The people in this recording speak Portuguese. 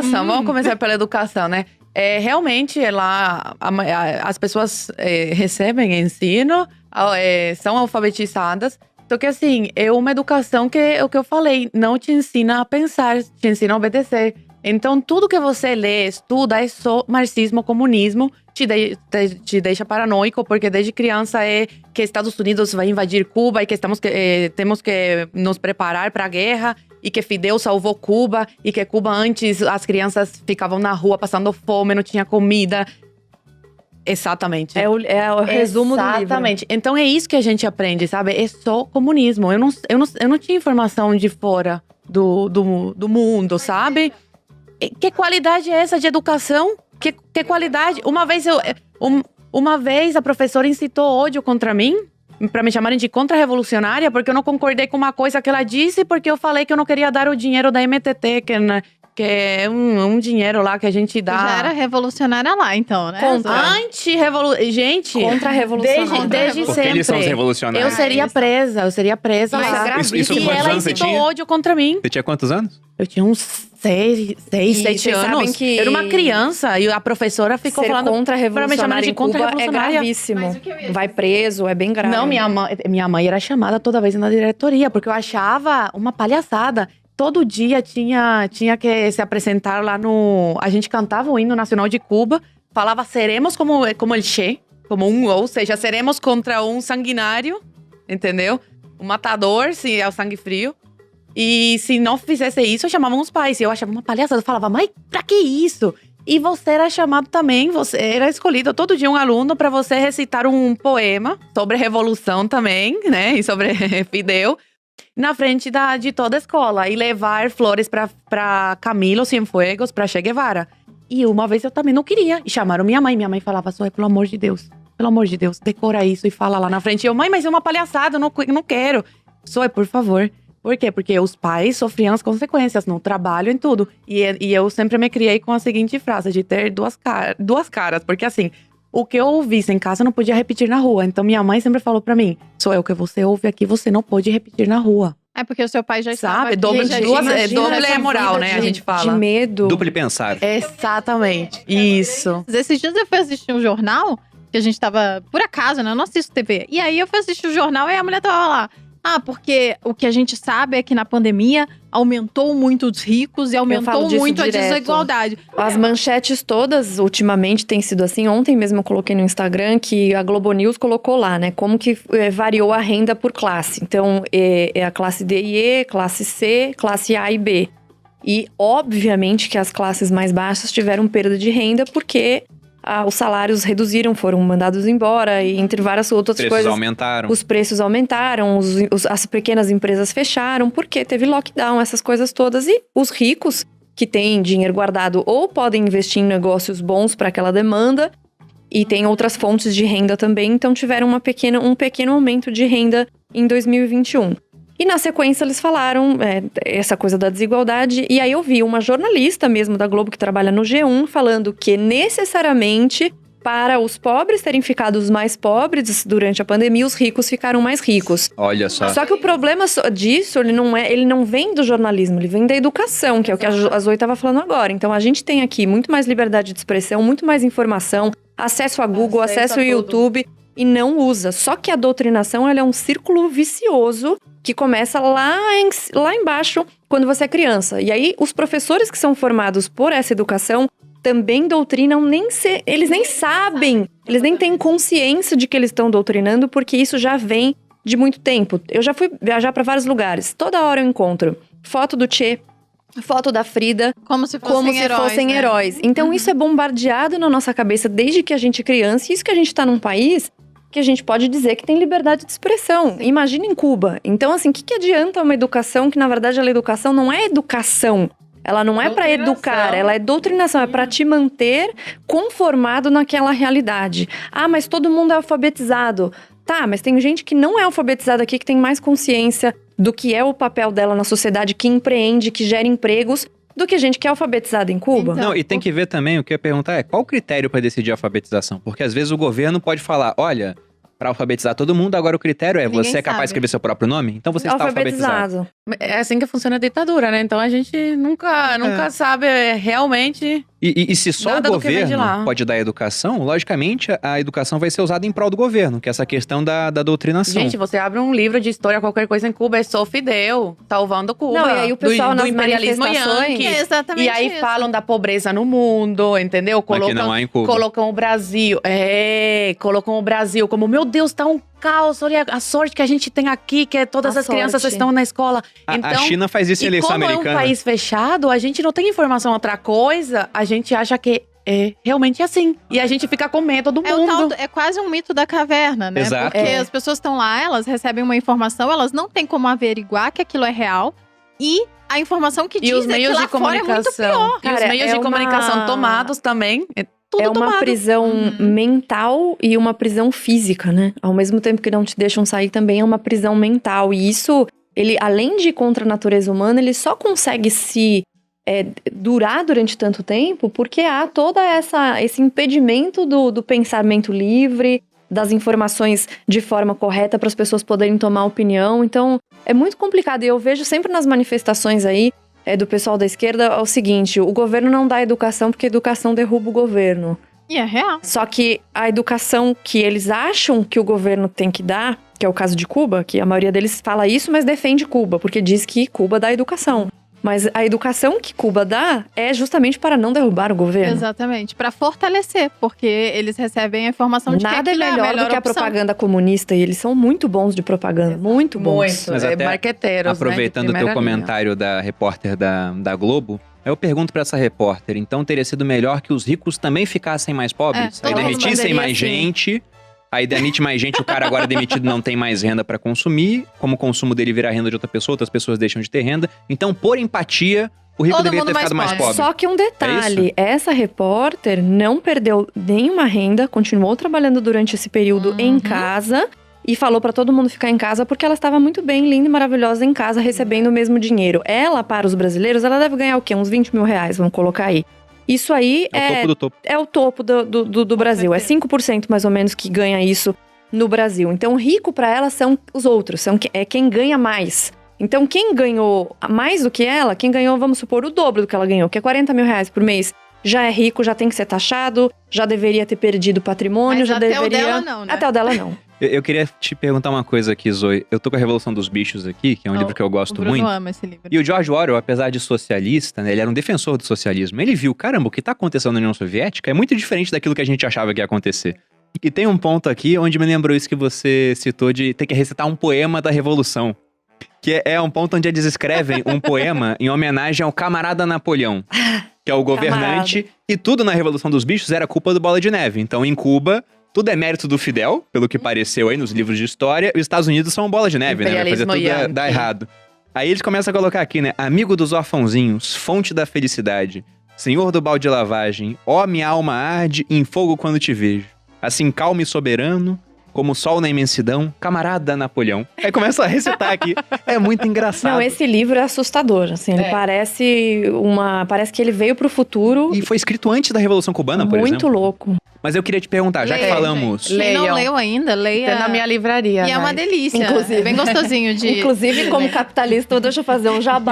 educação. Vamos começar pela educação, né? Realmente, as pessoas recebem ensino, são alfabetizadas. Só que, assim, é uma educação que é o que eu falei, não te ensina a pensar, te ensina a obedecer. Então, tudo que você lê, estuda, é só marxismo, comunismo, te deixa paranoico, porque desde criança é que Estados Unidos vai invadir Cuba e que temos que nos preparar para a guerra, e que Fidel salvou Cuba, e que Cuba antes as crianças ficavam na rua passando fome, não tinha comida. Exatamente. É o resumo do livro. Exatamente. Então é isso que a gente aprende, sabe? É só comunismo. Eu não tinha informação de fora do mundo, sabe? Que qualidade é essa de educação? Que qualidade? Uma vez a professora incitou ódio contra mim, pra me chamarem de contra-revolucionária, porque eu não concordei com uma coisa que ela disse, porque eu falei que eu não queria dar o dinheiro da MTT, que é um dinheiro lá que a gente dá. Já era revolucionária lá, então, né? Gente, Contra-revolucionária. Desde Porque sempre. eles são os revolucionários. Eu seria presa. Mas isso E com quantos ela anos você incitou tinha? ódio contra mim. Você tinha quantos anos? Eu tinha uns 6, 7 vocês anos. sabem que Eu era uma criança e a professora ficou ser falando pra me chamar contra-revolucionária de em Cuba é contra-revolucionária. gravíssimo. Vai preso, é bem grave. Não, minha mãe era chamada toda vez na diretoria, porque eu achava uma palhaçada. Todo dia tinha que se apresentar lá no... A gente cantava o hino nacional de Cuba, falava seremos como el Che, ou seja, seremos contra um sanguinário, entendeu? Um matador, se é o sangue frio. E se não fizesse isso, chamavam os pais. E eu achava uma palhaçada, eu falava, mãe, pra que isso? E você era chamado também, você era escolhido todo dia um aluno pra você recitar um poema sobre revolução também, né? E sobre Fidel. Na frente de toda a escola. E levar flores pra Camilo Cienfuegos, pra Che Guevara. E uma vez eu também não queria. E chamaram minha mãe. Minha mãe falava, Zoe, pelo amor de Deus, decora isso e fala lá na frente. E eu, mãe, mas é uma palhaçada, eu não quero. Zoe, por favor. Por quê? Porque os pais sofriam as consequências no trabalho e em tudo. E eu sempre me criei com a seguinte frase, de ter duas caras. Porque assim, o que eu ouvisse em casa eu não podia repetir na rua. Então minha mãe sempre falou pra mim, sou eu que você ouve aqui, você não pode repetir na rua. É porque o seu pai já estava Sabe? aqui, Doble essa moral, vida né? A gente fala. De medo. Duplo pensar. Exatamente. Isso. Esses dias eu fui assistir um jornal, que a gente tava, por acaso, né? Eu não assisto TV. E aí eu fui assistir o jornal e a mulher tava lá. Porque o que a gente sabe é que na pandemia aumentou muito os ricos e aumentou muito a desigualdade. As manchetes todas, ultimamente, têm sido assim. Ontem mesmo eu coloquei no Instagram que a Globo News colocou lá, né? Como que variou a renda por classe. Então, é a classe D e E, classe C, classe A e B. E, obviamente, que as classes mais baixas tiveram perda de renda porque os salários reduziram, foram mandados embora, e entre várias outras coisas. Os preços aumentaram, as pequenas empresas fecharam, porque teve lockdown, essas coisas todas. E os ricos, que têm dinheiro guardado, ou podem investir em negócios bons para aquela demanda, e tem outras fontes de renda também, então tiveram um pequeno aumento de renda em 2021. E na sequência eles falaram essa coisa da desigualdade. E aí eu vi uma jornalista mesmo da Globo que trabalha no G1 falando que necessariamente para os pobres terem ficado os mais pobres durante a pandemia, os ricos ficaram mais ricos. Olha só. Só que o problema disso, ele não vem do jornalismo, ele vem da educação, que é o que a Zoe estava falando agora. Então a gente tem aqui muito mais liberdade de expressão, muito mais informação, acesso a Google, acesso ao YouTube, e não usa. Só que a doutrinação, ela é um círculo vicioso que começa lá embaixo, quando você é criança. E aí, os professores que são formados por essa educação também doutrinam, eles nem sabem, eles nem têm consciência de que eles estão doutrinando, porque isso já vem de muito tempo. Eu já fui viajar para vários lugares. Toda hora eu encontro foto do Che, foto da Frida, como se fossem heróis. Então, isso é bombardeado na nossa cabeça desde que a gente é criança. E isso que a gente tá num país que a gente pode dizer que tem liberdade de expressão. Sim. Imagina em Cuba. Então, assim, o que adianta uma educação que, na verdade, a educação não é educação. Ela não é para educar, ela é doutrinação, é para te manter conformado naquela realidade. Mas todo mundo é alfabetizado. Tá, mas tem gente que não é alfabetizada aqui, que tem mais consciência do que é o papel dela na sociedade, que empreende, que gera empregos, do que gente que é alfabetizada em Cuba. Não, e tem que ver também, o que eu ia perguntar qual o critério para decidir a alfabetização? Porque às vezes o governo pode falar, olha, pra alfabetizar todo mundo. Agora o critério é, Ninguém você é capaz sabe. de escrever seu próprio nome? Então você está alfabetizado. É assim que funciona a ditadura, né? Então a gente nunca sabe realmente. E se só Nada o do que vem de governo lá. pode dar educação, logicamente a educação vai ser usada em prol do governo, que é essa questão da doutrinação. Gente, você abre um livro de história, qualquer coisa em Cuba, é só Fidel salvando Cuba. Não, e aí o pessoal do nas imperialismo manifestações- yankee. É exatamente E aí isso. falam da pobreza no mundo, entendeu? Mas que não há em Cuba. Colocam o Brasil. Colocam o Brasil como, meu Deus, tá um caos. Olha a sorte que a gente tem aqui, que todas A as crianças sorte. estão na escola. A China faz isso em e eleição como americana. é um país fechado, a gente não tem informação outra coisa, a gente acha que é realmente assim. E a gente fica com medo do É, mundo. é quase um mito da caverna, né? Exato. Porque É. as pessoas estão lá, elas recebem uma informação, elas não têm como averiguar que aquilo é real. E a informação que E diz os é que meios lá de fora é muito comunicação. pior. E os Cara, meios é de comunicação uma- tomados também. É tudo É uma tomado. prisão mental e uma prisão física, né? Ao mesmo tempo que não te deixam sair, também é uma prisão mental. E isso, ele, além de contra a natureza humana, ele só consegue se durar durante tanto tempo porque há todo esse impedimento do pensamento livre, das informações de forma correta para as pessoas poderem tomar opinião. Então, é muito complicado. E eu vejo sempre nas manifestações aí do pessoal da esquerda o seguinte: o governo não dá educação porque a educação derruba o governo. E é real. Só que a educação que eles acham que o governo tem que dar, que é o caso de Cuba, que a maioria deles fala isso, mas defende Cuba, porque diz que Cuba dá educação. Mas a educação que Cuba dá é justamente para não derrubar o governo. Exatamente. Pra fortalecer, porque eles recebem a informação de que Nada é aquilo melhor a melhor do que a opção. propaganda comunista, e eles são muito bons de propaganda, muito bons. Muito. Mas É até marqueteiros, Aproveitando né, o de teu primeira linha. comentário da repórter da Globo, eu pergunto pra essa repórter, então teria sido melhor que os ricos também ficassem mais pobres? É, Aí todo mundo demitissem mandaria mais sim. gente, aí demite mais gente, o cara agora demitido não tem mais renda pra consumir, como o consumo dele vira renda de outra pessoa, outras pessoas deixam de ter renda. Então, por empatia, o rico Todo deveria mundo ter ficado mais mais pobre. pobre. Só que um detalhe, essa repórter não perdeu nenhuma renda, continuou trabalhando durante esse período em casa e falou pra todo mundo ficar em casa porque ela estava muito bem, linda e maravilhosa em casa, recebendo o mesmo dinheiro. Ela, para os brasileiros, ela deve ganhar o quê? Uns 20 mil reais, vamos colocar aí. Isso aí É o topo do topo. é o topo do Brasil. É 5% mais ou menos que ganha isso no Brasil. Então, rico pra ela são os outros, é quem ganha mais. Então, quem ganhou mais do que ela, quem ganhou, vamos supor, o dobro do que ela ganhou, que é 40 mil reais por mês, já é rico, já tem que ser taxado, já deveria ter perdido patrimônio, Mas já até deveria... o dela não, né? Até o dela não. Eu queria te perguntar uma coisa aqui, Zoe. Eu tô com a Revolução dos Bichos aqui, que é um livro que eu O gosto Bruno muito. ama esse livro. E o George Orwell, apesar de socialista, né, ele era um defensor do socialismo. Ele viu, caramba, o que tá acontecendo na União Soviética é muito diferente daquilo que a gente achava que ia acontecer. E tem um ponto aqui onde me lembrou isso que você citou de ter que recitar um poema da Revolução. Que é um ponto onde eles escrevem um poema em homenagem ao camarada Napoleão, que é o governante. E tudo na Revolução dos Bichos era culpa do Bola de Neve. Então, em Cuba, tudo é mérito do Fidel, pelo que pareceu aí nos livros de história. E os Estados Unidos são Bola de Neve, né? Vai fazer tudo Imperialismo dar yankee. errado. Aí eles começam a colocar aqui, né? Amigo dos orfãozinhos, fonte da felicidade, senhor do balde de lavagem, ó minha alma arde em fogo quando te vejo. Assim calmo e soberano, como o sol na imensidão, camarada Napoleão. Aí começa a recitar aqui. É muito engraçado. Não, esse livro é assustador, assim, ele parece que ele veio pro futuro E foi escrito antes da Revolução Cubana, por muito exemplo. louco. Mas eu queria te perguntar, já que Leia, falamos... gente. Quem não Leiam. leu ainda, leia. Tem na minha livraria. E é uma guys. delícia. Inclusive. É bem gostosinho de... Inclusive, como capitalista, deixa eu fazer um jabá.